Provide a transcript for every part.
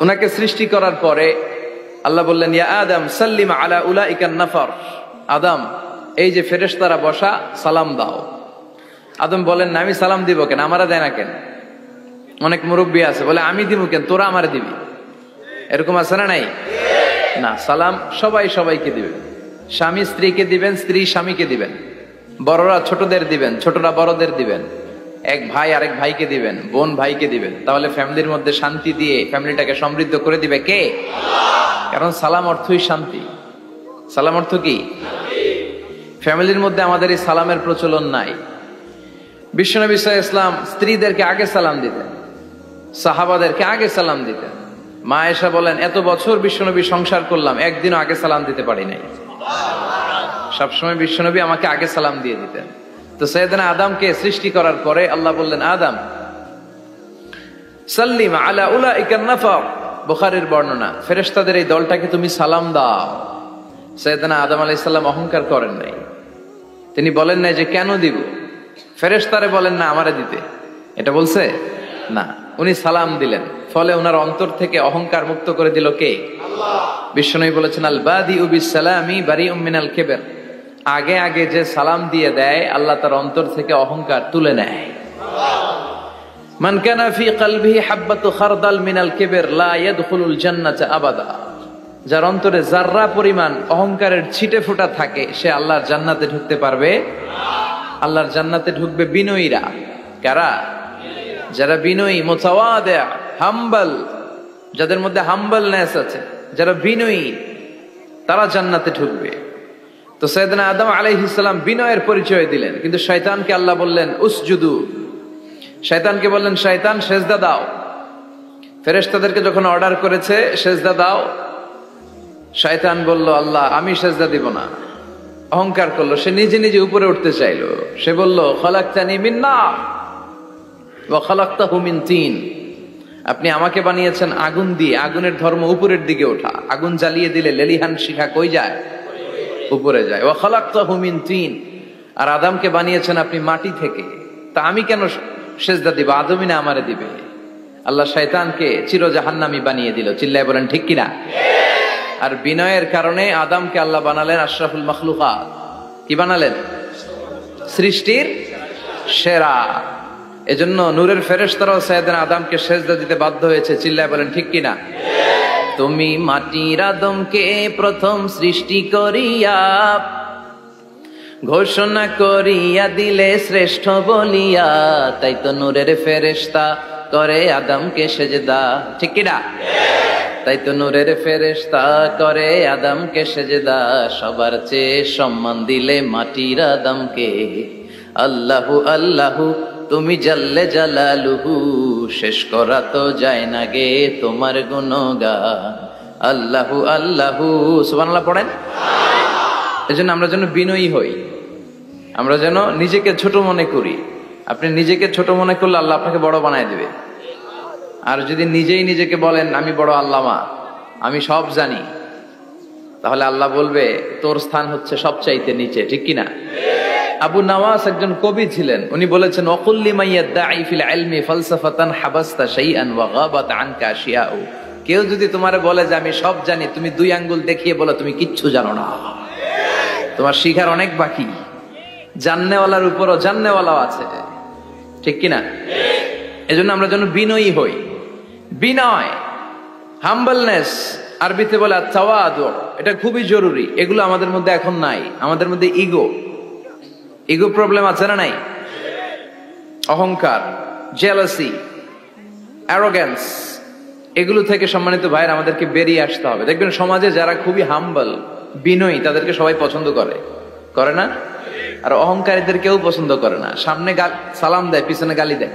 উনাকে সৃষ্টি করার পরে আল্লাহ বললেন, ইয়া আদম সাল্লিম আলা উলাইকান নাফার, আদম এই যে ফেরেশতারা বসা, সালাম দাও। আদম বলেন না, আমি সালাম দিব কেন, আমারা দেয় না কেন? অনেক মুরব্বী আছে বলে আমি দিব কেন, তোরা আমারে দিবি, এরকম আছে না নাই? না, সালাম সবাই সবাইকে দিবেন। স্বামী স্ত্রীকে দিবেন, স্ত্রী স্বামীকে দিবেন, বড়রা ছোটদের দিবেন, ছোটরা বড়দের দিবেন, এক ভাই আরেক ভাইকে দিবেন, বোন ভাইকে দিবেন। তাহলে ফ্যামিলির মধ্যে শান্তি দিয়ে ফ্যামিলিটাকে সমৃদ্ধ করে দিবে কে? কারণ সালাম অর্থই শান্তি। সালাম অর্থ কি? ফ্যামিলির মধ্যে আমাদের এই সালামের প্রচলন নাই। বিশ্বনবী সাল্লাল্লাহু আলাইহি ওয়াসাল্লাম স্ত্রীদেরকে আগে সালাম দিতেন, সাহাবাদেরকে আগে সালাম দিতেন। মা আয়েশা বলেন, এত বছর বিশ্বনবী সংসার করলাম, একদিনও আগে সালাম দিতে পারি নাই। সবসময় বিশ্বনবী আমাকে আগে সালাম দিয়ে দিতেন। তো সাইয়েদনা আদমকে সৃষ্টি করার পরে আল্লাহ বললেন, আদম সাল্লিম আলা উলাইকান নাফার, বুখারীর বর্ণনা, ফেরেশতাদের এই দলটাকে তুমি সালাম দাও। সাইয়েদনা আদম আলাইহিস সালাম অহংকার করেন নাই, তিনি বলেন নাই যে কেন দিব, ফেরেশতারে বলেন না আমারে দিতে, এটা বলছে না, উনি সালাম দিলেন। ফলে ওনার অন্তর থেকে অহংকার মুক্ত করে দিল কে? আল্লাহ। বিশ্বনবী বলেছেন, আল বাদিউ বিস সালামি বারিউম মিনাল কিবর, আগে আগে যে সালাম দিয়ে দেয় আল্লাহ তার অন্তর থেকে অহংকার তুলে নেয়। মান কানা ফি কলবিহি হাববাতু খারদাল মিনাল কিবর লা ইয়াদখুলুল জান্নাতা আবাদা, যার অন্তরে যাররা পরিমাণ অহংকারের ছিটে ফোঁটা থাকে সে আল্লাহর জান্নাতে ঢুকতে পারবে না। আল্লাহর জান্নাতে ঢুকবে বিনয়ীরা। কারা? যারা বিনয়ী, মুতাওয়াদি, হাম্বল, যাদের মধ্যে হাম্বলনেস আছে, যারা বিনয়ী, তারা জান্নাতে ঢুকবে। তো সাইয়েদনা আদম আলাইহিস সালাম বিনয়ের পরিচয় দিলেন, কিন্তু শয়তানকে আল্লাহ বললেন উসজুদু, শয়তানকে বললেন শয়তান সেজদা দাও। ফেরেশতাদেরকে যখন অর্ডার করেছে সেজদা দাও, শয়তান বলল আল্লাহ আমি সেজদা দিব না, অহংকার করলো, সে নিজে নিজে উপরে উঠতে চাইলো। সে বলল খালাকতানি মিন নার ওয়া খালাকতাহু মিন তিন, আপনি আমাকে বানিয়েছেন আগুন দিয়ে, আগুনের ধর্ম উপরের দিকে ওঠা, আগুন জ্বালিয়ে দিলে লেলিহান শিখা কই যায়? উপরে যায়। ওয়া খালাকতাহু মিন তিন, আর আদমকে বানিয়েছেন আপনি মাটি থেকে, তা আমি কেন সেজদা দিব, আদমই না আমারে দিবে। আল্লাহ শয়তানকে চির জাহান্নামী বানিয়ে দিল। চিল্লায় বলেন ঠিক কিনা? আর বিনয়ের কারণে আদমকে আল্লাহ বানালেন আশরাফুল মাখলুকাত। কি বানালেন? সৃষ্টির সেরা। এজন্য নূরের ফেরেশতারাও সাইয়েদনা আদমকে সেজদা দিতে বাধ্য হয়েছে। চিল্লায় বলেন ঠিক কিনা? তুমি মাটির আদমকে প্রথম সৃষ্টি করিয়া ঘোষণা করিয়া দিলে শ্রেষ্ঠ বলিয়া, তাই তো নূরের ফেরেশতা করে আদমকে সেজদা। ঠিক কিনা? তাই তো নূরের ফেরেশতা করে আদমকে সেজদা। সবার চেয়ে সম্মান দিলে মাটির আদমকে। আল্লাহু আল্লাহু তুমি জাল্লে জালালুহু, শেষ করা তো যায় না গে তোমার গুণগান। আল্লাহু আল্লাহু, সুবহানাল্লাহ পড়েন। এজন্য আমরা যেন বিনয়ী হই, আমরা যেন নিজেকে ছোট মনে করি। আপনি নিজেকে ছোট মনে করলে আল্লাহ আপনাকে বড় বানায় দিবে। আর যদি নিজেই নিজেকে বলেন আমি বড় আল্লামা, আমি সব জানি, তাহলে আল্লাহ বলবে তোর স্থান হচ্ছে সবচাইতে নিচে। ঠিক কিনা? আবু নওয়াস একজন কবি ছিলেন, উনি বলেছেন ওয়াকুল্লি মাইয়াদাই ফিল ইলমি ফালসাফাতান হাবাসতা শাইআন ওয়া গাবাত আনকা আশিয়াউ, কেউ যদি তোমারে বলে যে আমি সব জানি, তুমি দুই আঙ্গুল দেখিয়ে বলো তুমি কিচ্ছু জানো না, তোমার শিখার অনেক বাকি। জাননেওয়ালার উপরও জাননেওয়ালাও আছে। ঠিক কিনা? এজন্য আমরা যেন বিনয়ী হই। বিনয়, হাম্বলনেস, আরবিতে বলে তাওয়াদু, এটা খুবই জরুরি। এগুলো আমাদের মধ্যে এখন নাই। আমাদের মধ্যে ইগো প্রবলেম আছে না নাই? অহংকার, জেলাসি, অ্যারোগ্যান্স, এগুলো থেকে সম্মানিত ভাইয়ের আমাদেরকে বেরিয়ে আসতে হবে। দেখবেন সমাজে যারা খুবই হাম্বল, বিনয়ী, তাদেরকে সবাই পছন্দ করে না? আর অহংকারীদের কেউ পছন্দ করে না। সামনে সালাম দেয়, পিছনে গালি দেয়।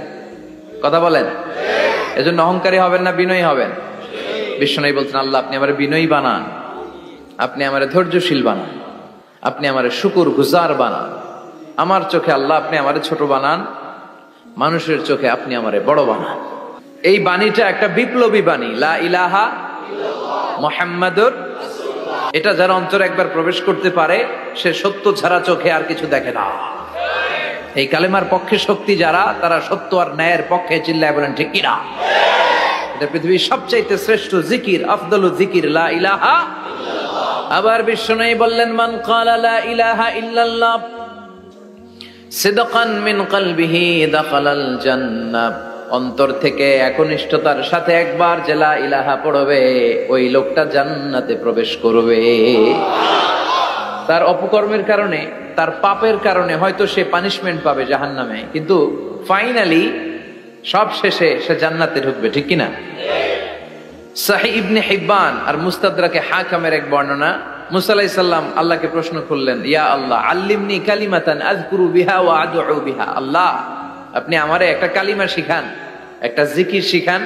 কথা বলেন? এজন্য অহংকারী হবেন না, বিনয়ী হবেন। বিশ্বনবী বলছেন আল্লাহ আপনি আমারে বিনয়ী বানান, আপনি আমারে ধৈর্যশীল বানান, আপনি আমারে শুকর গুজার বানান। আমার চোখে আল্লাহ আপনি আমারে ছোট বানান, মানুষের চোখে আপনি আমারে বড় বানান। এই বাণীটা একটা বিপ্লবী বাণী, লা ইলাহা মুহাম্মাদুর রাসূলুল্লাহ। এটা যারা অন্তরে একবার প্রবেশ করতে পারে সে সত্য ছাড়া চোখে আর কিছু দেখে না। এই কালেমার পক্ষে শক্তি যারা, তারা সত্য আর ন্যায়ের পক্ষে। চিল্লায় বলেন ঠিক কিনা? এটা পৃথিবীর সবচাইতে শ্রেষ্ঠ জিকির, আফদলুল জিকির লা ইলাহা। আবার বিশ্বনবী বললেন, মান ক্বালা লা ইলাহা ইল্লাল্লাহ সিদকান মিন কলবিহি দাখালাল জান্নাহ, অন্তর থেকে একনিষ্ঠতার সাথে একবার যে লা ইলাহা পড়বে ওই লোকটা জান্নাতে প্রবেশ করবে। তার অপকর্মের কারণে, তার পাপের কারণে হয়তো সে পানিশমেন্ট পাবে জাহান্নামে, কিন্তু ফাইনালি সব শেষে সে জান্নাতে ঢুকবে, ঠিক কিনা? সহিহ ইবনে হিব্বান আর মুস্তাদরাকে হাকিমের এক বর্ণনা, মুসা আলাইহিস সালাম আল্লাহকে প্রশ্ন করলেন, ইয়া আল্লাহ আল্লিমনি কালিমাতান আযকুরু বিহা ওয়া আদউ বিহা, আল্লাহ আপনি আমারে একটা কালিমা শিখান, একটা জিকির শিখান,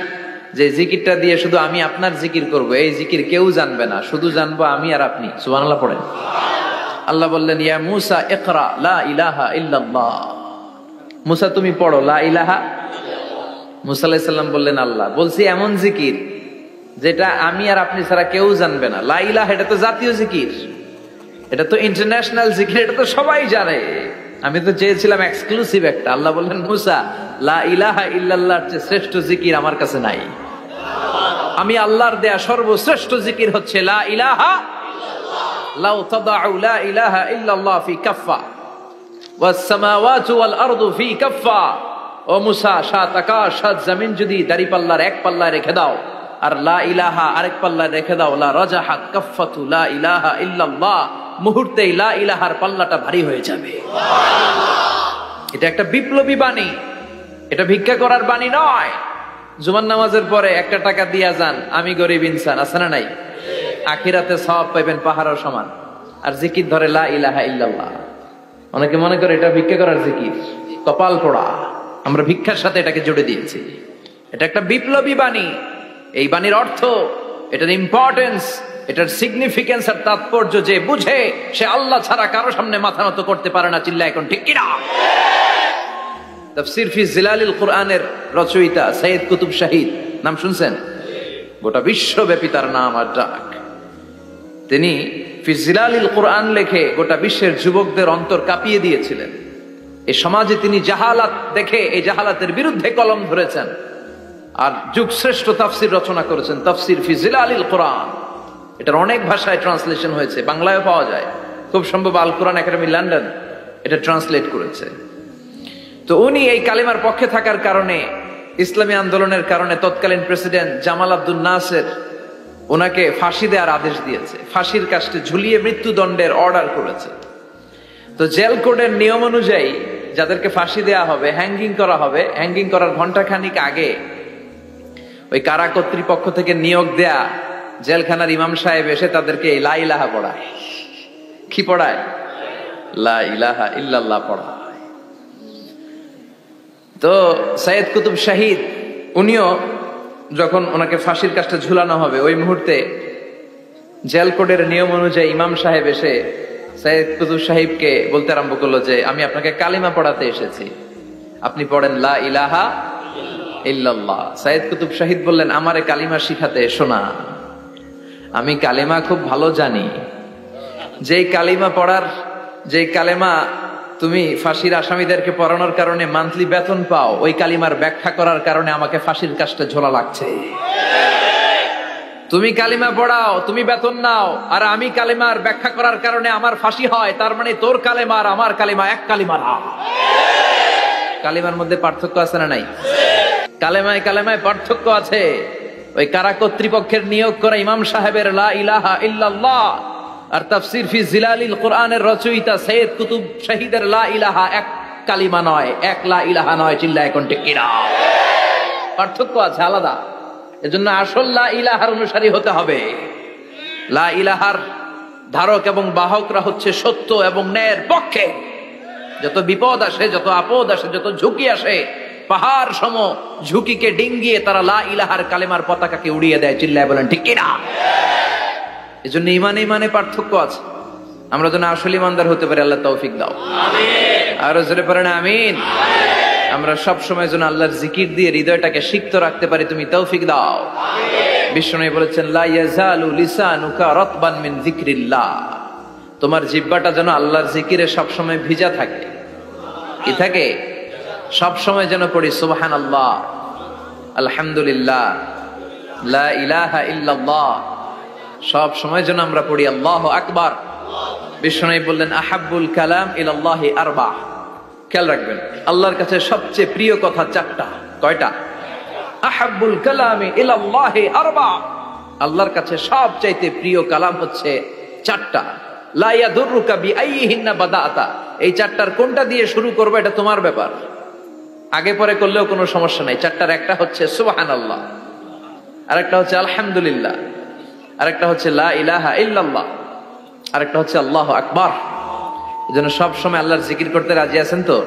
যে জিকিরটা দিয়ে শুধু আমি আপনার জিকির করব, এই জিকির কেউ জানবে না, শুধু জানবো আমি আর আপনি। সুবহানাল্লাহ পড়েন। আল্লাহ বললেন, ইয়া মুসা ইকরা লা ইলাহা ইল্লাল্লাহ, মুসা তুমি পড়ো লা ইলাহা। মুসা আলাইহিস সালাম বললেন, আল্লাহ বলছি এমন জিকির যেটা আমি আর আপনি ছাড়া কেউ জানবে না। লা ইলাহা এটা তো জাতীয় জিকির, এটা তো ইন্টারন্যাশনাল জিকির, এটা তো সবাই জানে, আমি তো চেয়েছিলাম এক্সক্লুসিভ একটা। আল্লাহ বললেন, মুসা লা ইলাহা ইল্লাল্লাহর চেয়ে শ্রেষ্ঠ জিকির আমার কাছে নাই। আমি আল্লাহর দেয়া সর্বশ্রেষ্ঠ জিকির হচ্ছে লা ইলাহা লাউ তাদাউ লা ইলাহা ইল্লাল্লাহ ফি কাফফা ওয়াস সামাওয়াতু ওয়াল আরদু ফি কাফফা। ও মুসা, সাত আকাশ সাত জমিন যদি দাঁড়িপাল্লার এক পাল্লায় রেখে দাও আর লা ইলাহা আরেক পাল্লায় রেখে দাও, লা রাজাহাত কাফফাতু লা ইলাহা ইল্লাল্লাহ, মুহূর্তেই লা ইলাহার পাল্লাটা ভারী হয়ে যাবে। এটা একটা বিপ্লবী বাণী, এটা ভিক্ষা করার বাণী নয়। জুমার নামাজের পরে একটা টাকা দিয়া যান, আমি গরিব ইনসান, আছে না নাই? আখিরাতে সওয়াব পাইবেন পাহাড়ের সমান। আর জিকির ধরে লা ইলাহা ইল্লাল্লাহ, অনেকে মনে করে এটা ভিক্ষা করার জিকির, কপাল পোড়া। আমরা ভিক্ষার সাথে এটাকে জুড়ে দিয়েছি। এটা একটা বিপ্লবী বাণী। এই বাণীর অর্থ, এটার ইম্পর্টেন্স, এটার সিগনিফিকেন্স আর তাৎপর্য যে বুঝে সে আল্লাহ ছাড়া কারো সামনে মাথা নত করতে পারে না। চিল্লা এখন ঠিক কিনা? তাফসীর ফি জিলালিল কুরআনের রচয়িতা সৈয়দ কুতুব শাহিদ, নাম শুনছেন? গোটা বিশ্বব্যাপী তার নাম আর ডাক। তিনি ফি জিলালিল কুরআন লেখে গোটা বিশ্বের যুবকদের অন্তর কাঁপিয়ে দিয়েছিলেন। এই সমাজে তিনি জাহালাত দেখে এই জাহালাতের বিরুদ্ধে কলম ধরেছেন আর যুগ শ্রেষ্ঠ তাফসীর রচনা করেছেন, তাফসীর ফি জিলালিল কুরআন। এটার অনেক ভাষায় ট্রান্সলেশন হয়েছে, বাংলায়ও পাওয়া যায়, খুব সম্ভব আল কোরআন একাডেমি লন্ডন এটা ট্রান্সলেট করেছে। তো উনি এই কালিমার পক্ষে থাকার কারণে, ইসলামী আন্দোলনের কারণে তৎকালীন প্রেসিডেন্ট জামাল আব্দুল নাসের ওনাকে ফাঁসি দেওয়ার আদেশ দিয়েছে, ফাঁসির কাস্টে ঝুলিয়ে মৃত্যুদণ্ডের অর্ডার করেছে। তো জেল কোডের নিয়ম অনুযায়ী যাদেরকে ফাঁসি দেওয়া হবে, হ্যাঙ্গিং করা হবে, হ্যাঙ্গিং করার ঘন্টাখানিক আগে ওই কারা কর্তৃপক্ষ থেকে নিয়োগ দেয়া জেলখানার ইমাম সাহেব এসে তাদেরকে লা ইলাহা পড়ায়। কি পড়ায়? লা ইলাহা ইল্লাল্লাহ পড়ায়। তো সৈয়দ কুতুব শাহিদ উনিও যখন ওনাকে ফাঁসির কাজটা ঝুলানো হবে, ওই মুহূর্তে জেল কোডের নিয়ম অনুযায়ী ইমাম সাহেব এসে সৈয়দ কুতুব সাহিবকে বলতে আরম্ভ করলো যে আমি আপনাকে কালিমা পড়াতে এসেছি, আপনি পড়েন লা ইলাহা ইল্লাল্লাহ। সৈয়দ কুতুব শাহিদ বললেন, আমারে কালিমা শিখাতে এসো না, আমি কালিমা খুব ভালো জানি। যেই কালিমা পড়ার, যেই কালিমা তুমি ফাঁসির আসামিদেরকে পড়ানোর কারণে মান্থলি বেতন পাও, ওই কালিমার ব্যাখ্যা করার কারণে আমাকে ফাঁসির কাজটা ঝোলা লাগছে। তুমি কালিমা পড়াও, তুমি বেতন নাও, আর আমি কালিমার ব্যাখ্যা করার কারণে আমার ফাঁসি হয়, তার মানে তোর কালিমা আর আমার কালিমা এক কালিমা না। কালিমার মধ্যে পার্থক্য আছে না নাই? কালেমায় কালেমায় পার্থক্য আছে। ওই কারা কর্তৃপক্ষের নিয়োগ করা ইমাম সাহেবের লা ইলাহা ইল্লাল্লাহ আর তাফসীর ফি জিলালিল কুরআনের রচয়িতা সৈয়দ কুতুব শাহিদের লা ইলাহা এক কালিমা নয়, এক লা ইলাহা নয়। চিল্লা এখন ঠিক কিনা? পার্থক্য আছে, আলাদা। এজন্য আসল লা ইলাহার অনুসারী হতে হবে। লা ইলাহার ধারক এবং বাহকরা হচ্ছে সত্য এবং ন্যায়ের পক্ষে। যত বিপদ আসে, যত আপদ আসে, যত ঝুঁকি আসে, পাহাড় সম ঝুঁকিকে ডিঙ্গিয়ে তারা লা ইলাহার কালেমার পতাকাকে উড়িয়ে দেয়। চিল্লায় বলেন ঠিক কিনা? এজন্য ইমানে ইমানে পার্থক্য আছে। আমরা যেন আসল ইমানদার হতে পারি, আল্লাহ তৌফিক দাও। আরো জোরে পড়েন আমিন। আমরা সব সময় যেন আল্লাহর জিকির দিয়ে হৃদয়টাকে সিক্ত রাখতে পারি, তুমি তৌফিক দাও। বিষ্ণু বলেছেন, লা ইয়াজালু লিসানুকা রাতবান মিন যিকরিল্লাহ, তোমার জিহ্বাটা যেন আল্লাহর জিকিরে সব সময় ভিজা থাকে। কি থাকে? সব সময় যেন পড়ি সুবহানাল্লাহ, আলহামদুলিল্লাহ, লা ইলাহা ইল্লাল্লাহ। সব সময় যেন আমরা পড়ি আল্লাহু আকবার। বিশ্বনবী বললেন আহাব্বুল কালাম ইলাল্লাহি আরবা। খেয়াল রাখবেন, আল্লাহর কাছে সবচেয়ে প্রিয় কথা চারটা। কয়টা? আহাব্বুল কালামি ইলাল্লাহি আরবা। আল্লাহর কাছে সবচাইতে প্রিয় কালাম হচ্ছে চারটা। লা ইয়াদুররুকা বিআইয়িহিন্না বাদাআতা। এই চারটার কোনটা দিয়ে শুরু করবে এটা তোমার ব্যাপার, আগে পরে করলেও কোনো সমস্যা নাই। চারটার একটা হচ্ছে সুবহানাল্লাহ, আরেকটা হচ্ছে আলহামদুলিল্লাহ, আরেকটা হচ্ছে লা ইলাহা ইল্লাল্লাহ, আরেকটা হচ্ছে আল্লাহু আকবার। এজন্য সব সময় আল্লাহর জিকির করতে রাজি আছেন তো?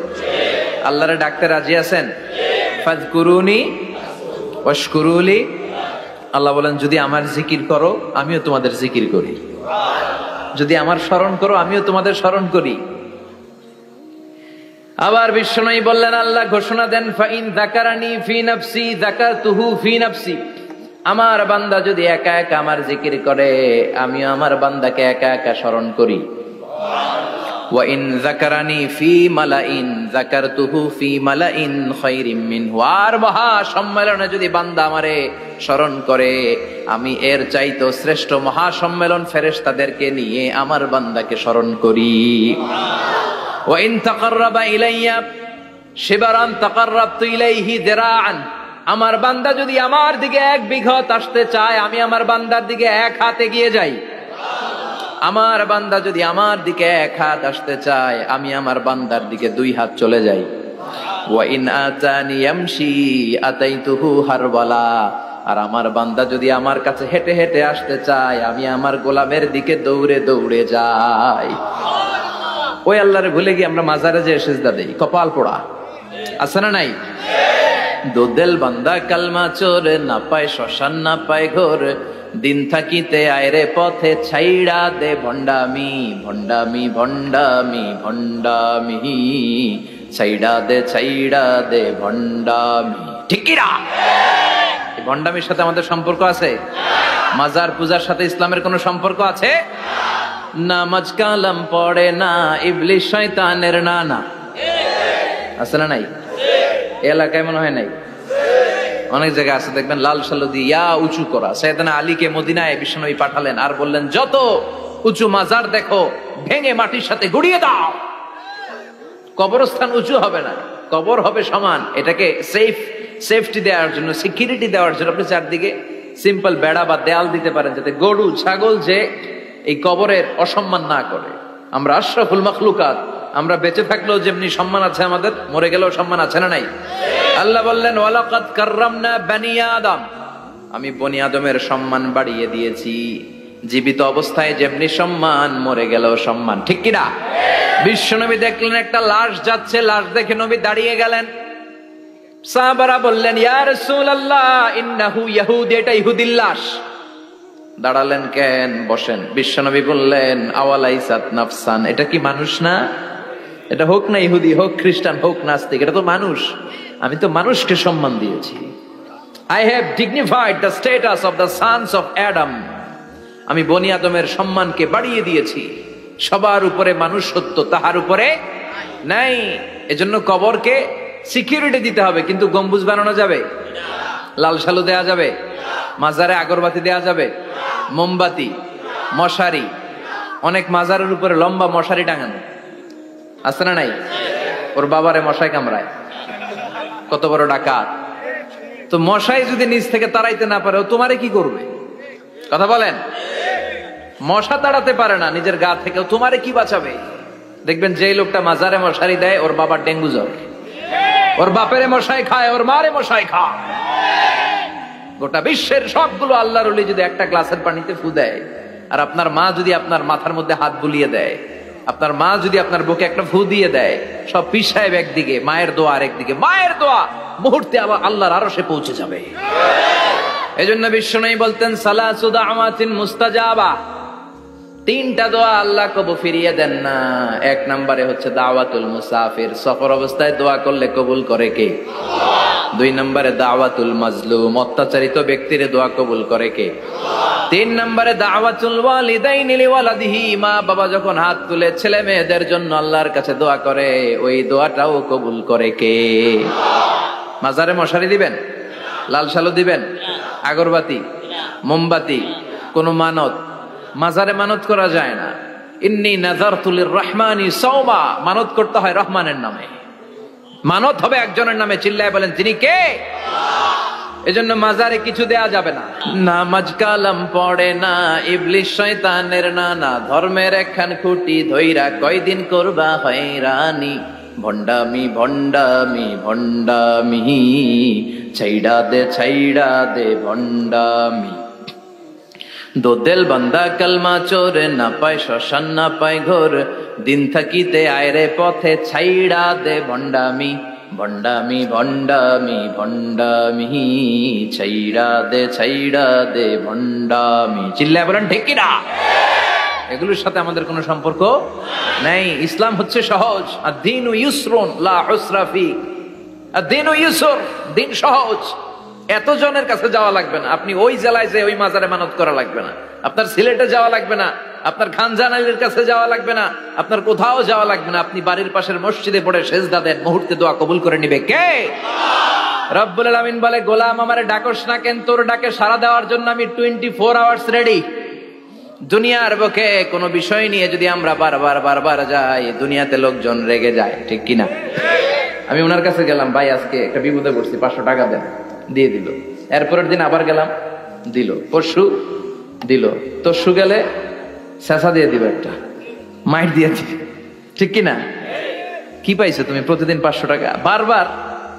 আল্লাহরে ডাকতে রাজি আছেন? ফাযকুরুনি ওয়াশকুরুলি। আল্লাহ বলেন যদি আমার জিকির করো আমিও তোমাদের জিকির করি, যদি আমার স্মরণ করো আমিও তোমাদের স্মরণ করি। আবার বিশ্বনবী বললেন, আল্লাহ ঘোষণা দেন ফাইন যাকারানি ফি নাফসি যাকারতুহু ফি নাফসি। আমার বান্দা যদি একা একা আমার জিকির করে আমিও আমার বান্দাকে একা একা স্মরণ করি। ওয়া ইন যাকারানি ফি মালাইন যাকারতুহু ফি মালাইন খায়রিম মিনহু। আর মহা সম্মেলনে যদি বান্দা আমারে স্মরণ করে আমি এর চাইতো শ্রেষ্ঠ মহা সম্মেলন ফেরেশতাদেরকে নিয়ে আমার বান্দাকে স্মরণ করি। ওয়া ইন তাকাররাবা ইলাইয়া শিবরান তাকাররাবতু ইলাইহি দিরাআন। আমার বান্দা যদি আমার দিকে 1 বিঘত আসতে চায় আমি আমার বান্দার দিকে 1 হাত এগিয়ে যাই। আমার বান্দা যদি আমার দিকে 1 হাত আসতে চায় আমি আমার বান্দার দিকে 2 হাত চলে যাই। ওয়া ইন আতানি ইয়ামশি আতাইতুহু হারওয়ালা। আর আমার বান্দা যদি আমার কাছে হেঁটে হেঁটে আসতে চায় আমি আমার গোলামের দিকে দৌড়ে দৌড়ে যাই। ওই আল্লাহরে ভুলে গিয়ে আমরা মাজারে যে সিজদা দেই, কপাল পোড়া। আছে না নাই? দোদেল বান্দা কালমা চোর, না পায় শ্মশান না পায় ঘোর, দিন থাকিতে আয়রে পথে ছাইড়া দে ভণ্ডামি ভণ্ডামি ভণ্ডামি ভণ্ডামি, ছাইড়া দে ভণ্ডামি। ঠিক কি না? ভণ্ডামির সাথে আমাদের সম্পর্ক আছে? মাজার পূজার সাথে ইসলামের কোনো সম্পর্ক আছে? নামাজ কালাম পড়ে না ইবলিশ শয়তানের নানা। আছে না নাই? এলাকায় মনে হয় নাই, অনেক জায়গায় আছে দেখবেন লাল সালু দিয়া উঁচু করা। সাইয়েদনা আলীকে মদিনায় বিশ্বনবী পাঠালেন আর বললেন যত উঁচু মাজার দেখো ভেঙে মাটির সাথে গুড়িয়ে দাও। কবরস্থান উঁচু হবে না, কবর হবে সমান। এটাকে সেফটি দেওয়ার জন্য, সিকিউরিটি দেওয়ার জন্য আপনি চারদিকে সিম্পল বেড়া বা দেয়াল দিতে পারেন যাতে গরু ছাগল যে এই কবরের অসম্মান না করে। আমরা আশরাফুল মাখলুকাত, আমরা বেঁচে থাকলেও যেমনি সম্মান আছে আমাদের, মরে গেলেও সম্মান আছে না নাই? আল্লাহ বললেন ওয়ালাকাদ কাররামনা বানি আদম। আমি বনি আদমের সম্মান বাড়িয়ে দিয়েছি। জীবিত অবস্থায় যেমনি সম্মান, মরে গেলেও সম্মান। ঠিক কি না? বিশ্বনবী দেখলেন একটা লাশ যাচ্ছে, লাশ দেখে নবী দাঁড়িয়ে গেলেন। সাহাবারা বললেন ইয়া রাসূলুল্লাহ ইন্নাহু ইয়াহুদ, এটা ইহুদির লাশ। দাঁড়ালেন কেন? বসেন। বিশ্বনবী বললেন আওয়ালাইসাত নাফসান, এটা কি মানুষ না? এটা হোক না ইহুদি, হোক খ্রিস্টান, হোক নাস্তিক, এটা তো মানুষ। আমি তো মানুষকে সম্মান দিয়েছি। I have dignified the status of the sons of Adam. আমি বনি আদমের সম্মানকে বাড়িয়ে দিয়েছি। সবার উপরে মানুষ সত্য, তাহার উপরে নাই। এজন্য কবরকে সিকিউরিটি দিতে হবে, কিন্তু গম্বুজ বানানো যাবে? লাল সালু দেয়া যাবে? মাজারে আগরবাতি দেয়া যাবে? মোমবাতি, মশারি, অনেক মাজারের উপরে লম্বা মশারি টাঙানো আছে না নাই? ওর বাবারে মশাই কামড়ায়, কত বড় ডাকাত। তো মশাই যদি নিজ থেকে তাড়াইতে না পারে ও তোমারে কি করবে? কথা বলেন। মশা তাড়াতে পারে না নিজের গা থেকে, তোমারে কি বাঁচাবে? দেখবেন যে লোকটা মাজারে মশারি দেয় ওর বাবার ডেঙ্গু জ্বর, ওর বাপেরে মশাই খায়, ওর মারে মশাই খায়। গোটা বিশ্বের সবগুলো আল্লাহর ওলি যদি একটা গ্লাসের পানিতে ফু দেয়, আর আপনার মা যদি আপনার মাথার মধ্যে হাত বুলিয়ে দেয়, আপনার মা যদি আপনার বুকে একটা ফু দিয়ে দেয়, সব পীর সাহেব একদিকে, মায়ের দোয়া আরেকদিকে। মায়ের দোয়া মুহূর্তে আবার আল্লাহর আরশে পৌঁছে যাবে। এজন্য বিশ্বনবী বলতেন সালাসু দাওয়াতিন মুস্তাজাবা, 3টা দোয়া আল্লাহ কবুল ফিরিয়ে দেন না। 1 নম্বরে হচ্ছে দাওয়াতুল মুসাফির, সফর অবস্থায় দোয়া করলে কবুল করে কে? 2 নম্বরে দাওয়াতুল মাজলুম, অত্যাচারিত ব্যক্তির দোয়া কবুল করে কে? 3 নম্বরে দাওয়াতুল ওয়ালিদাইনি লিওয়ালাদিহি, মা বাবা যখন হাত তুলে ছেলে মেয়েদের জন্য আল্লাহর কাছে দোয়া করে, ওই দোয়াটাও কবুল করে কে? মাজারে মশারি দিবেন? লাল সালু দিবেন? আগরবাতি, মোমবাতি, কোন মানত, মাজারে মানত করা যায় না। ইন্নী নাযারতু লির-রাহমানি সাওমা, মানত করতে হয় রহমানের নামে, মানত হবে একজনের নামে। চিল্লায় বলেন তিনি কে? এজন্য মাজারে কিছু দেয়া যাবে না। নামাজ কালাম পড়ে না ইবলিস শয়তানের নানা, ধর্মের একখান খুঁটি ধইরা কয়দিন করবা হয়রানি। ভণ্ডামি ভণ্ডামি ভণ্ডামি, ছাইড়া দে ভণ্ডামি। দোদেল বান্দা কালমা চোর, না পায় শ্মশান না পায় ঘোর, দিন থাকিতে আয়রে পথে ছাইড়া দে ভণ্ডামি। ভণ্ডামি ভণ্ডামি ভণ্ডামি, ছাইড়া দে ভণ্ডামি। চিল্লায় বলেন ঠিক কিনা? এগুলোর সাথে আমাদের কোনো সম্পর্ক নাই। ইসলাম হচ্ছে সহজ। আদ-দীনু ইউসরুন লা উসরা ফি, আদ-দীনু ইউসর, দিন সহজ। এত জনের কাছে যাওয়া লাগবে না, আপনি ওই জেলায় যে ওই মাজারে মানত করা লাগবে না, আপনার সিলেটে যাওয়া লাগবে না, আপনার খানজানালির কাছে যাওয়া লাগবে না, আপনার কোথাও যাওয়া লাগবে না। আপনি বাড়ির পাশের মসজিদে পড়ে সেজদা দেন, মুহূর্তে দোয়া কবুল করে নিবে কে? রব্বুল আলামিন বলে, গোলাম আমারে ডাকস না কেন? তোর ডাকে সাড়া দেওয়ার জন্য আমি 24 আওয়ার্স রেডি। দুনিয়ার বুকে কোনো বিষয় নিয়ে যদি আমরা বারবার যাই, দুনিয়াতে লোকজন রেগে যায়, ঠিক কিনা? আমি ওনার কাছে গেলাম, ভাই আজকে একটা বিপদে পড়ছি, 500 টাকা দেন, দিয়ে দিল। এরপরের দিন আবার গেলাম, দিল। পরশু দিল, তরশু গেলে শেষা দিয়ে দিবে, একটা মাইট দিয়ে দিবে, ঠিক কিনা? কি পাইছো তুমি? প্রতিদিন 500 টাকা। বারবার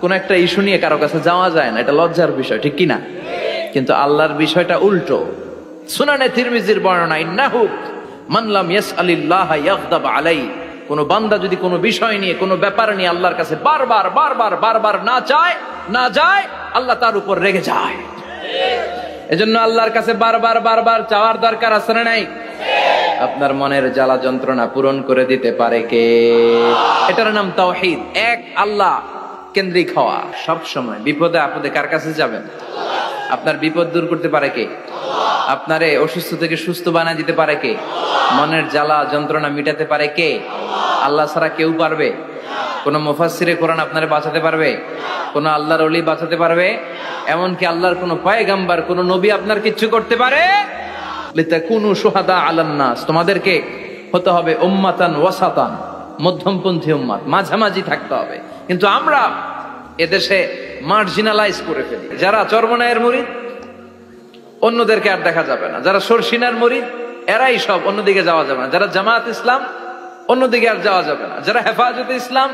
কোন একটা ইস্যু নিয়ে কারো কাছে যাওয়া যায় না, এটা লজ্জার বিষয়, ঠিক কিনা? কিন্তু আল্লাহর বিষয়টা উল্টো। সুনানে তিরমিজির বর্ণনা, ইন্নাহু মান লাম ইয়াসআলিল্লাহ ইয়াগদাব আলাই, কোন বান্দা যদি কোনো বিষয় নিয়ে, কোনো ব্যাপার নিয়ে আল্লাহর কাছে বারবার না যায়, আল্লাহ তার উপর রেগে যায়। এজন্য আল্লাহর কাছে বারবার চাওয়ার দরকার আছে না নাই? আপনার মনের জ্বালা যন্ত্রণা পূরণ করে দিতে পারে কে? এটার নাম তাওহীদ। এক আল্লাহ কেন্দ্রিক হওয়া। সব সময় বিপদে আপদে কার কাছে যাবেন? আপনার বিপদ দূর করতে পারে কে? আপনারে অসুস্থ থেকে সুস্থ বানায় দিতে পারে কে? মনের জ্বালা যন্ত্রণা মিটাতে পারে কে? আল্লাহ ছাড়া কেউ পারবে? কোন মুফাসসিরে কোরআন আপনারে বাঁচাতে পারবে? কোন আল্লাহর ওলি বাঁচাতে পারবে? এমনকি আল্লাহর কোন পয়গাম্বার, কোন নবী আপনার কিচ্ছু করতে পারে? লিতাকুনু শুহাদা আলান নাস, তোমাদেরকে হতে হবে উম্মাতান ওয়াসাতান, মধ্যমপন্থী উম্মাত, মাঝামাঝি থাকতে হবে। কিন্তু আমরা এদেশে মার্জিনালাইজ করে ফেলি। যারা চরমনায়ের মুরিদ, অন্যদেরকে আর দেখা যাবে না। যারা সরসিনার মুরিদ, এরাই সব, অন্যদিকে যাওয়া যাবে না। যারা জামাত ইসলাম, অন্যদিকে আর যাওয়া যাবে না। যারা হেফাজতে ইসলাম,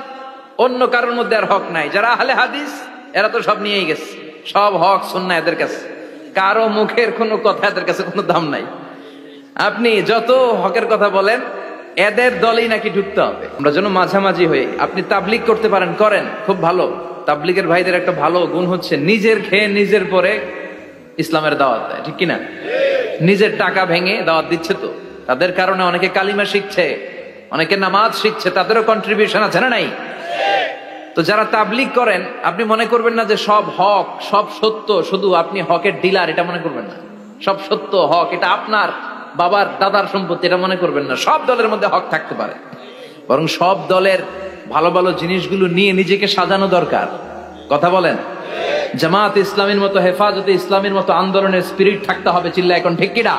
অন্য কারোর মধ্যে আর হক নাই। যারা আহলে হাদিস, এরা তো সব নিয়েই গেছে, সব হক সুন্নাহ এদের কাছে, কারো মুখের কোনো কথা এদের কাছে কোনো দাম নাই। আপনি যত হকের কথা বলেন, এদের দলেই নাকি ঢুকতে হবে। আমরা যেন মাঝামাঝি হই। আপনি তাবলিগ করতে পারেন, করেন, খুব ভালো। তাবলিগের ভাইদের একটা ভালো গুণ হচ্ছে নিজের খেয়ে নিজের পরে ইসলামের দাওয়াত দেয়, ঠিক কিনা? নিজের টাকা ভেঙে দাওয়াত দিচ্ছে তো, তাদের কারণে অনেকে কালিমা শিখছে, অনেকে নামাজ শিখছে, তাদেরও কন্ট্রিবিউশন আছে না নাই? তো যারা তাবলিগ করেন, আপনি মনে করবেন না যে সব হক, সব সত্য, শুধু আপনি হকের ডিলার, এটা মনে করবেন না। সব সত্য হক এটা আপনার বাবার দাদার সম্পত্তি, এটা মনে করবেন না। সব দলের মধ্যে হক থাকতে পারে, বরং সব দলের ভালো ভালো জিনিসগুলো নিয়ে নিজেকে সাজানো দরকার। কথা বলেন? জামাত ইসলামের মতো, হেফাজতে ইসলামের মতো আন্দোলনের স্পিরিট থাকতে হবে। চিল্লা এখন ঠিক কিনা?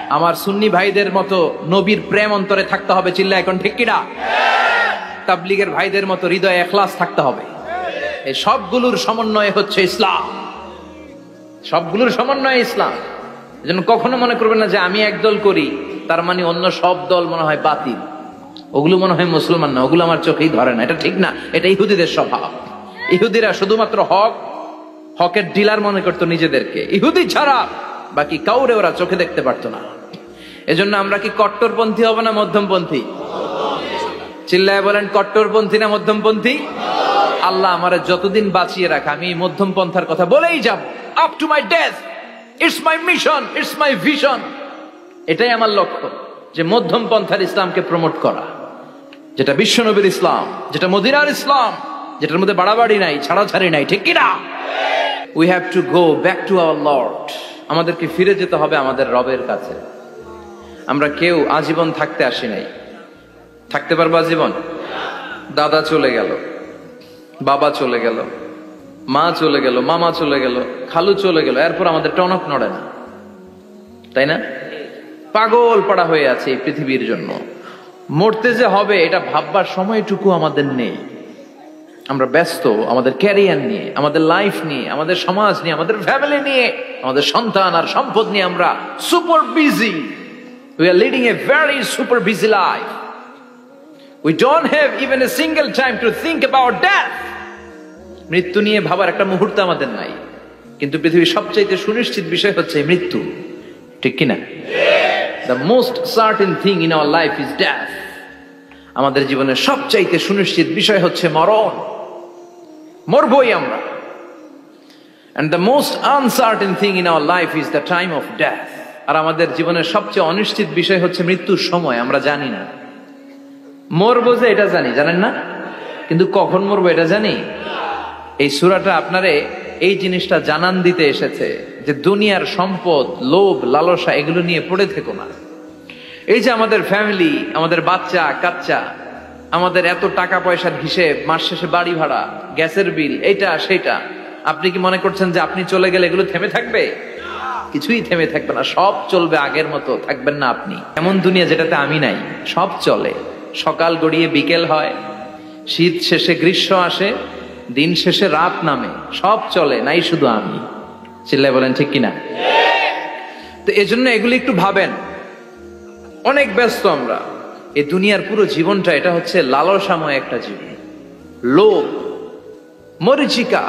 আমার সুন্নি ভাইদের মতো নবীর প্রেম অন্তরে থাকতে হবে। চিল্লা এখন ঠিক কিনা? তাবলিগের ভাইদের মতো হৃদয়ে ইখলাস থাকতে হবে। এই সবগুলোর সমন্বয় হচ্ছে ইসলাম, সবগুলোর সমন্বয় ইসলাম। এজন্য কখনো মনে করবেন না যে আমি একদল করি তার মানে অন্য সব দল মনে হয় বাতিল, ওগুলো মনে হয় মুসলমান না, ওগুলো আমার চোখেই ধরে না। এটা ঠিক না, এটা ইহুদিদের স্বভাব। ইহুদিরা শুধুমাত্র হকের ডিলার মনে করতো নিজেদেরকে। ইহুদি ছাড়া বাকি কাউরে ওরা চোখে দেখতে পারতো না। এজন্য আমরা কি কট্টরপন্থী হব না মধ্যমপন্থী? চিল্লায় বলেন, কট্টরপন্থী না মধ্যমপন্থী? আল্লাহ আমারে যতদিন বাঁচিয়ে রাখা, আমি মধ্যম পন্থার কথা বলেই যাব, up to my death. It's my mission, it's my vision. এটাই আমার লক্ষ্য, যে মধ্যম পন্থার ইসলামকে প্রমোট করা, যেটা বিশ্বনবীর ইসলাম, যেটা মদিনার ইসলাম, যেটার মধ্যে বাড়াবাড়ি নাই, ছাড়াছাড়ি নাই, ঠিক কিনা? We have to go back to our Lord. আমাদেরকে ফিরে যেতে হবে আমাদের রবের কাছে। আমরা কেউ আজীবন থাকতে আসি নাই। থাকতে পারবো আজীবন? দাদা চলে গেল, বাবা চলে গেল, মা চলে গেল, মামা চলে গেল, খালু চলে গেল, এরপর আমাদের টনক নড়ে না, তাই না? পাগল পাড়া হয়ে আছে এই পৃথিবীর জন্য। মরতে যে হবে এটা ভাববার সময়টুকু আমাদের নেই। আমরা ব্যস্ত আমাদের ক্যারিয়ার নিয়ে, আমাদের লাইফ নিয়ে, আমাদের সমাজ নিয়ে, আমাদের ফ্যামিলি নিয়ে, আমাদের সন্তান আর সম্পদ নিয়ে আমরা super busy. We are leading a very super busy life. We don't have even a single time to think about death. মৃত্যু নিয়ে ভাবার একটা মুহূর্ত আমাদের নাই। কিন্তু পৃথিবীর সবচাইতে সুনিশ্চিত বিষয় হচ্ছে মৃত্যু, ঠিক কিনা? The most certain thing in our life is death. আমাদের জীবনের সবচাইতে সুনিশ্চিত বিষয় হচ্ছে মরণ, মরবই আমরা। And the most uncertain thing in our life is the time of death. আর আমাদের জীবনের সবচেয়ে অনিশ্চিত বিষয় হচ্ছে মৃত্যুর সময়। আমরা জানি না, মরবো যে এটা জানি, জানেন না? কিন্তু কখন মরবো এটা জানি? এই সূরাটা আপনারে এই জিনিসটা জানান দিতে এসেছে যে দুনিয়ার সম্পদ, লোভ, লালসা এগুলো নিয়ে পড়ে থেকো না। এই যে আমাদের ফ্যামিলি, আমাদের বাচ্চা কাচ্চা, আমাদের এত টাকা পয়সার হিসেব, মাস শেষে বাড়ি ভাড়া, গ্যাসের বিল, এইটা সেটা, আপনি কি মনে করছেন যে আপনি চলে গেলে এগুলো থেমে থাকবে? কিছুই থেমে থাকবে না, সব চলবে আগের মতো। থাকবেন না আপনি। এমন দুনিয়া যেটাতে আমি নাই, সব চলে। সকাল গড়িয়ে বিকেল হয়, শীত শেষে গ্রীষ্ম আসে, দিন শেষে রাত নামে, সব চলে, নাই শুধু আমি। চিল্লায় বলেন ঠিক কিনা? তো এজন্য এগুলি একটু ভাবেন। অনেক ব্যস্ত আমরা। এই দুনিয়ার পুরো জীবনটা এটা হচ্ছে লালসাময় একটা জীবন। লোভ, মরিচিকা,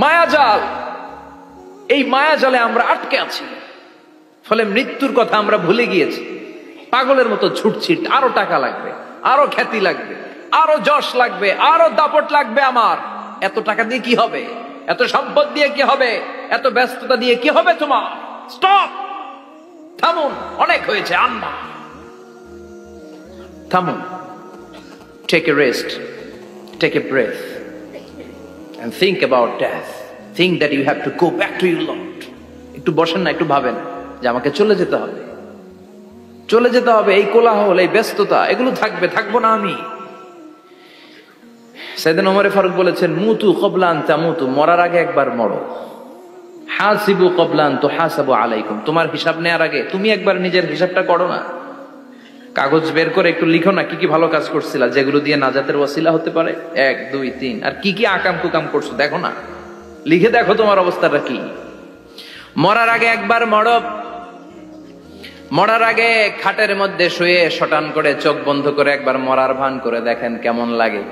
মায়াজাল, এই মায়াজালে আমরা আটকে আছি। ফলে মৃত্যুর কথা আমরা ভুলে গিয়েছি। পাগলের মতো ছুটছি, আরো টাকা লাগবে, আরো খ্যাতি লাগবে, আরো যশ লাগবে, আরো দাপট লাগবে আমার। এত টাকা দিয়ে কি হবে? এত সম্পদ দিয়ে কি হবে? এত ব্যস্ততা দিয়ে কি হবে তোমার? স্টপ, থামুন, অনেক হয়েছে, আন্না, থামুন। Take a rest, take a breath and think about death. Think that you have to go back to your Lord. একটু বসেন না, একটু ভাবেন যে আমাকে চলে যেতে হবে, চলে যেতে হবে। এই কোলাহল, এই ব্যস্ততা, এগুলো থাকবে, থাকবো না আমি। সাইয়েদনা ওমর ফারুক বলেছেন, মুতু ক্বাবলা আন তামুতু, মরার আগে একবার মরো। হাসিবু ক্বাবলা আন তুহাসাবু আলাইকুম, তোমার হিসাব নেওয়ার আগে তুমি একবার নিজের হিসাবটা করো না। কাগজ বের করে একটু লিখো না কি কি ভালো কাজ করছিলা, যেগুলো দিয়ে নাজাতের ওয়াসিলা হতে পারে, 1 2 3, আর কি কি আকাম কুকাম করছো দেখো না, লিখে দেখো তোমার অবস্থাটা কি। মরার আগে একবার মরো। মরার আগে খাটের মধ্যে শুয়ে শটান করে চোখ বন্ধ করে একবার মরার ভান করে দেখেন কেমন লাগে।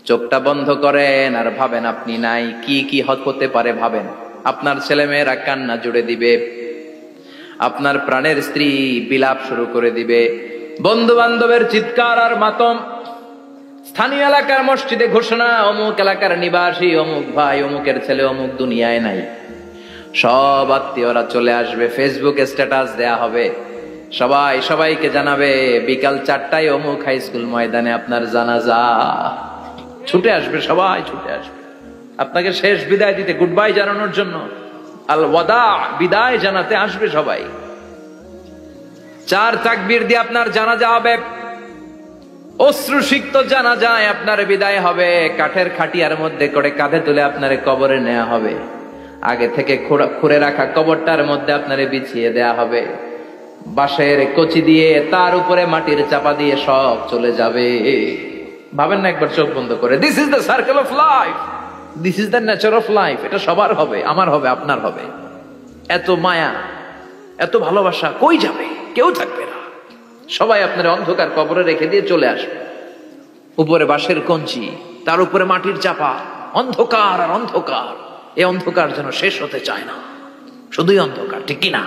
চোখটা বন্ধ করেন আর ভাবেন আপনি নাই, কি কি হতে পারে ভাবেন। আপনার ছেলে মেয়েরা কান্না জুড়ে দিবে, আপনার প্রাণের স্ত্রী বিলাপ শুরু করে দিবে, বন্ধু বান্ধবের চিৎকার আর মাতম, স্থানীয় এলাকার মসজিদে ঘোষণা, অমুক এলাকার নিবাসী অমুক ভাই অমুকের ছেলে অমুক দুনিয়ায় নাই। সব আত্মীয়রা চলে আসবে, ফেসবুকে স্ট্যাটাস দেয়া হবে, সবাই সবাইকে জানাবে বিকাল 4টায় অমুক হাই স্কুল ময়দানে আপনার জানাজা। ছুটে আসবে, সবাই ছুটে আসবে আপনাকে শেষ বিদায় দিতে, গুড বাই জানানোর জন্য, আল ওয়াদা, বিদায় জানাতে আসবে সবাই। 4 তাকবীর দিয়ে আপনার জানাজা হবে, অশ্রুসিক্ত জানাজায় আপনার বিদায় হবে। কাঠের খাটিয়ার মধ্যে করে কাঁধে তুলে আপনার কবরে নেওয়া হবে। আগে থেকে খুঁড়ে রাখা কবরটার মধ্যে আপনারে বিছিয়ে দেয়া হবে। বাঁশের কচি দিয়ে তার উপরে মাটির চাপা দিয়ে সব চলে যাবে। ভাবেন না একবার চোখ বন্ধ করে, this is the circle of life, this is the nature of life. এটা সবার হবে, আমার হবে, আপনার হবে। এত মায়া, এত ভালোবাসা কই যাবে? কেউ থাকবে না, সবাই আপনার অন্ধকার কবরে রেখে দিয়ে চলে আসবে। উপরে বাঁশের কঞ্চি, তার উপরে মাটির চাপা, অন্ধকার আর অন্ধকার। এই অন্ধকার যেন শেষ হতে চায় না, শুধুই অন্ধকার, ঠিক কিনা?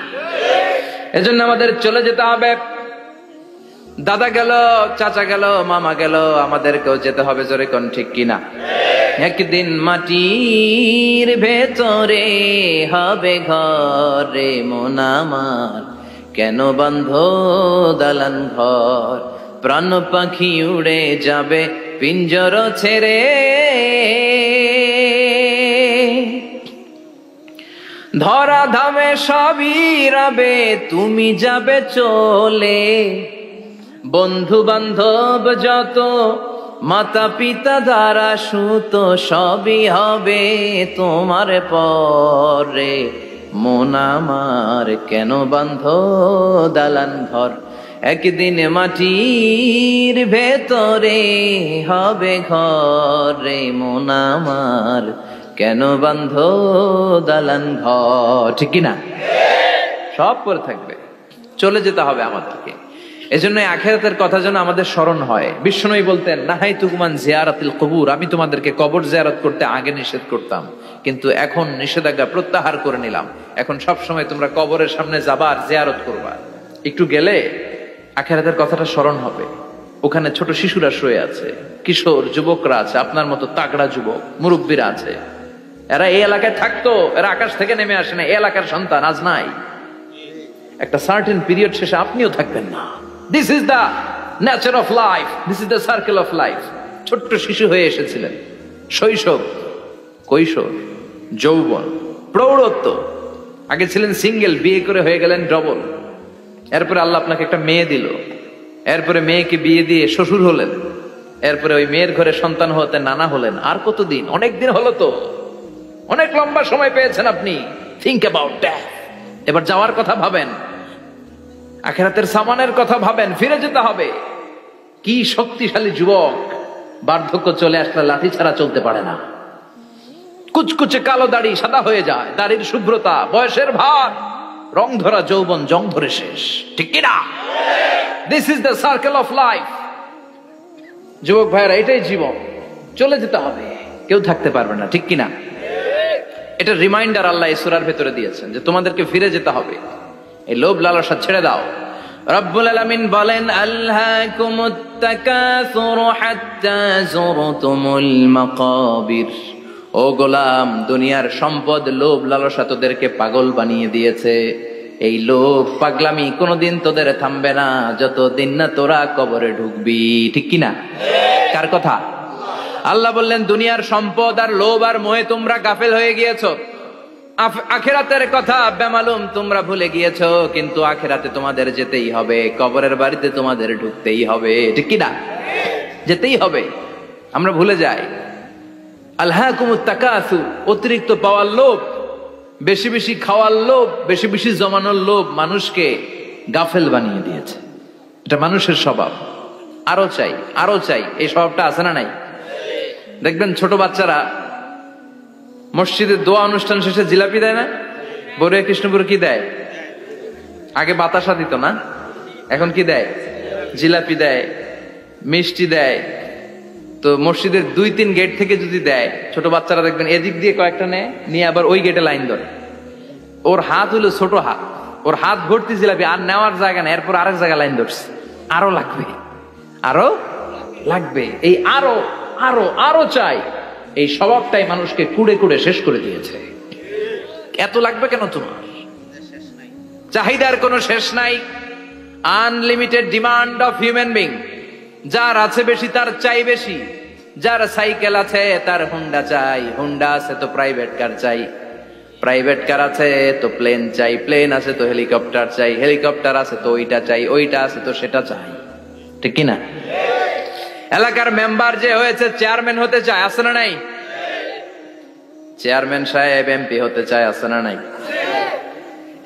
এজন্য আমাদের চলে যেতে হবে। দাদা গেল, চাচা গেল, মামা গেল, আমাদেরকেও যেতে হবে, জোরে কোন ঠিক কিনা? একদিন মাটির ভেতরে হবে ঘরে মন আমার, কেন বন্ধ দালান ঘর, প্রাণ পাখি উড়ে যাবে পিঞ্জর ছেড়ে। ধরা ধামে সবই রবে, তুমি যাবে চলে, বন্ধু বান্ধব যত মাতা পিতা দ্বারা সুত সবই হবে তোমার পরে, মন আমার কেন বান্ধ দালান ঘর, একদিন মাটির ভেতরে হবে ঘর রে, মন আমার কেন বান্ধ দালান ঘর। ঠিক কিনা? সব করে থাকবে, চলে যেতে হবে আমাদেরকে। এজন্য আখিরাতের কথা যেন আমাদের স্মরণ হয়। বিশ্বনবী বলতেন, নাহাইতুকুমান জিয়ারাতিল কবুর, আমি তোমাদেরকে কবর জিয়ারত করতে আগে নিষেধ করতাম, কিন্তু এখন নিষেধাজ্ঞা প্রত্যাহার করে নিলাম। এখন সব সময় তোমরা কবরের সামনে যাবা আর জিয়ারত করবা। একটু গেলে আখিরাতের কথাটা স্মরণ হবে। ওখানে ছোট শিশুরা শুয়ে আছে, কিশোর যুবকরা আছে, আপনার মতো তাগড়া যুবক মুরব্বীরা আছে। এরা এই এলাকায় থাকতো, এরা আকাশ থেকে নেমে আসে না, এই এলাকার সন্তান আজ নাই। একটা সার্টেন পিরিয়ড শেষে আপনিও থাকবেন না। This is the nature of life, this is the circle of life. ছোট্ট শিশু হয়ে এসেছিলেন, শৈশব, কৈশোর, যৌবন, প্রৌঢ়ত্ব। আগে ছিলেন সিঙ্গেল, বিয়ে করে হয়ে গেলেন ডবল। এরপরে আল্লাহ আপনাকে একটা মেয়ে দিল, এরপরে মেয়েকে বিয়ে দিয়ে শ্বশুর হলেন, এরপরে ওই মেয়ের ঘরে সন্তান হতে নানা হলেন। আর কতদিন? অনেক দিন হলো তো, অনেক লম্বা সময় পেয়েছেন আপনি। Think about that. এবার যাওয়ার কথা ভাবেন, আখিরাতের সামানের কথা ভাবেন, ফিরে যেতে হবে। কি শক্তিশালী যুবক, বার্ধক্য চলে আসলে লাঠি ছাড়া চলতে পারে না। কুচকুচে কালো দাড়ি সাদা হয়ে যায়, দাড়ির শুভ্রতা, বয়সের ভার, রং ধরা যৌবন জং ধরে শেষ। ঠিক কিনা? This is the circle of life. যুবক ভাইরা, এটাই জীবন, চলে যেতে হবে, কেউ থাকতে পারবে না। ঠিক কিনা? এটা রিমাইন্ডার আল্লাহ এই সূরার ভেতরে দিয়েছেন যে তোমাদেরকে ফিরে যেতে হবে। এই লোভ লালসা ছেড়ে দাও। রব্বুল আলামিন বলেন, আলহাকুমুত তাকাসুর হাত্তা যুরতুমুল মাকাবির। ও গোলাম, দুনিয়ার সম্পদ, লোভ লালসা তোদেরকে পাগল বানিয়ে দিয়েছে। এই লোভ পাগলামি কোনোদিন তোদের থামবে না যতদিন না তোরা কবরে ঢুকবি। ঠিক কিনা? কার কথা? আল্লাহ বললেন, দুনিয়ার সম্পদ আর লোভ আর মোহে তোমরা গাফেল হয়ে গিয়েছো। আখিরাতের কথা বেমালুম তোমরা ভুলে গিয়েছো। কিন্তু আখিরাতে তোমাদের যেতেই হবে, কবরের বাড়িতে তোমাদের ঢুকতেই হবে। ঠিক কিনা? যেতেই হবে। আমরা ভুলে যাই। আলহাকুমুত তাকাসুর, অতিরিক্ত পাওয়ার লোভ, বেশি বেশি খাওয়ার লোভ, বেশি বেশি জমানোর লোভ মানুষকে গাফেল বানিয়ে দিয়েছে। এটা মানুষের স্বভাব। আরো চাই, আরো চাই, এই স্বভাবটা আছে না নাই? দেখবেন ছোট বাচ্চারা মসজিদের দোয়া অনুষ্ঠান শেষে জিলাপি দেয় না? বড়ুয়া কৃষ্ণপুর কি দেয়? আগে বাতাসা দিত না, এখন কি দেয়? জিলাপি দেয়, মিষ্টি দেয়। তো মসজিদের 2-3 গেট থেকে যদি দেয়, ছোট বাচ্চারা দেখবেন এদিক দিয়ে কয়েকটা নেয়, নিয়ে আবার ওই গেটে লাইন ধরে। ওর হাত হলো ছোট হাত, ওর হাত ভর্তি জিলাপি, আর নেওয়ার জায়গা নেই, এরপর আরেক জায়গায় লাইন ধরছে। আরো লাগবে, আরো লাগবে, এই আরো আরো আরো চাই। এই স্বভাবটাই মানুষকে কুড়ে কুড়ে শেষ করে দিয়েছে। এত লাগবে কেন তোমার? চাহিদার কোনো শেষ নাই। Unlimited demand of human being. যার আছে বেশি তার চাই বেশি। যার সাইকেল আছে তার হুন্ডা চাই, হুন্ডা আছে তো প্রাইভেট কার চাই, প্রাইভেট কার আছে তো প্লেন চাই, প্লেন আছে তো হেলিকপ্টার চাই, হেলিকপ্টার আছে তো ওইটা চাই, ওইটা আছে তো সেটা চাই। ঠিক কিনা? এলাকার মেম্বার যে হয়েছে চেয়ারম্যান হতে চায়, আছে না নাই? চেয়ারম্যান সাহেব এমপি হতে চায়, আছে না নাই?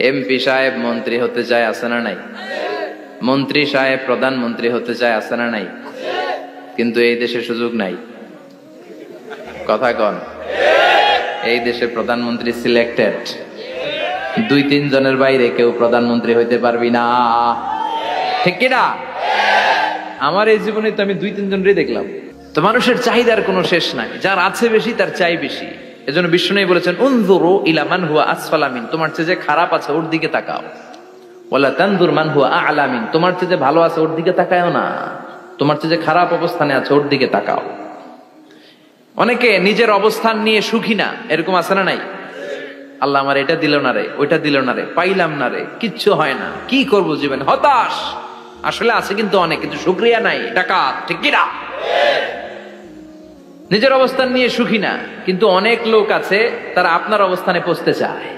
এমপি সাহেব মন্ত্রী হতে চায়, আছে না নাই? মন্ত্রী সাহেব প্রধানমন্ত্রী হতে চায়, আছে না নাই? কিন্তু এই দেশে সুযোগ নাই। কথা কন। এই দেশে প্রধানমন্ত্রী সিলেক্টেড। 2-3 জনের বাইরে কেউ প্রধানমন্ত্রী হইতে পারবি না। ঠিক কিনা? আমার এই জীবনে তো আমি 2-3 জনই দেখলাম। তো মানুষের চাহিদার কোনো শেষ নাই। যার আছে বেশি তার চাই বেশি। এজন্য বিষ্ণু বলেছেন, উনজুরু ইলা মান হুয়া আসফালা মিন, তোমার চেয়ে যে খারাপ আছে ওর দিকে তাকাও। ওয়ালা তানজুর মান হুয়া আ'লা মিন, তোমার চেয়ে যে ভালো আছে ওর দিকে তাকায়ও না, তোমার চেয়ে যে খারাপ অবস্থানে আছে ওর দিকে তাকাও। অনেকে নিজের অবস্থান নিয়ে সুখী না, এরকম আছে না নাই? আল্লাহ আমার এটা দিল না রে, ওইটা দিল না রে, পাইলাম না রে, কিচ্ছু হয় না, কি করবো জীবনে, হতাশ। আসলে আছে কিন্তু অনেক, কিন্তু শুকরিয়া নাই, ডাকাত। ঠিক কিনা? নিজের অবস্থান নিয়ে সুখী না, কিন্তু অনেক লোক আছে তারা আপনার অবস্থানে পৌঁছতে চায়।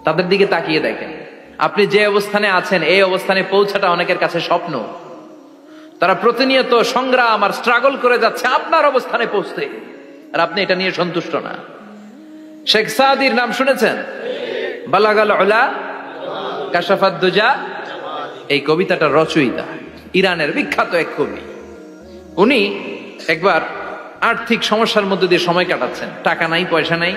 তাদের দিকে তাকিয়ে দেখেন, আপনি যে অবস্থানে আছেন এই অবস্থানে পৌঁছাটা অনেকের কাছে স্বপ্ন। তারা প্রতিনিয়ত সংগ্রাম আর স্ট্রাগল করে যাচ্ছে আপনার অবস্থানে পৌঁছতে, আর আপনি এটা নিয়ে সন্তুষ্ট না। শেখ সাদির নাম শুনেছেন? বালাগাল উলা কাশাফাত দুজা, এই কবিতাটার রচয়িতা ইরানের বিখ্যাত এক কবি। উনি একবার আর্থিক সমস্যার মধ্যে দিয়ে সময় কাটাচ্ছেন, টাকা নাই, পয়সা নাই,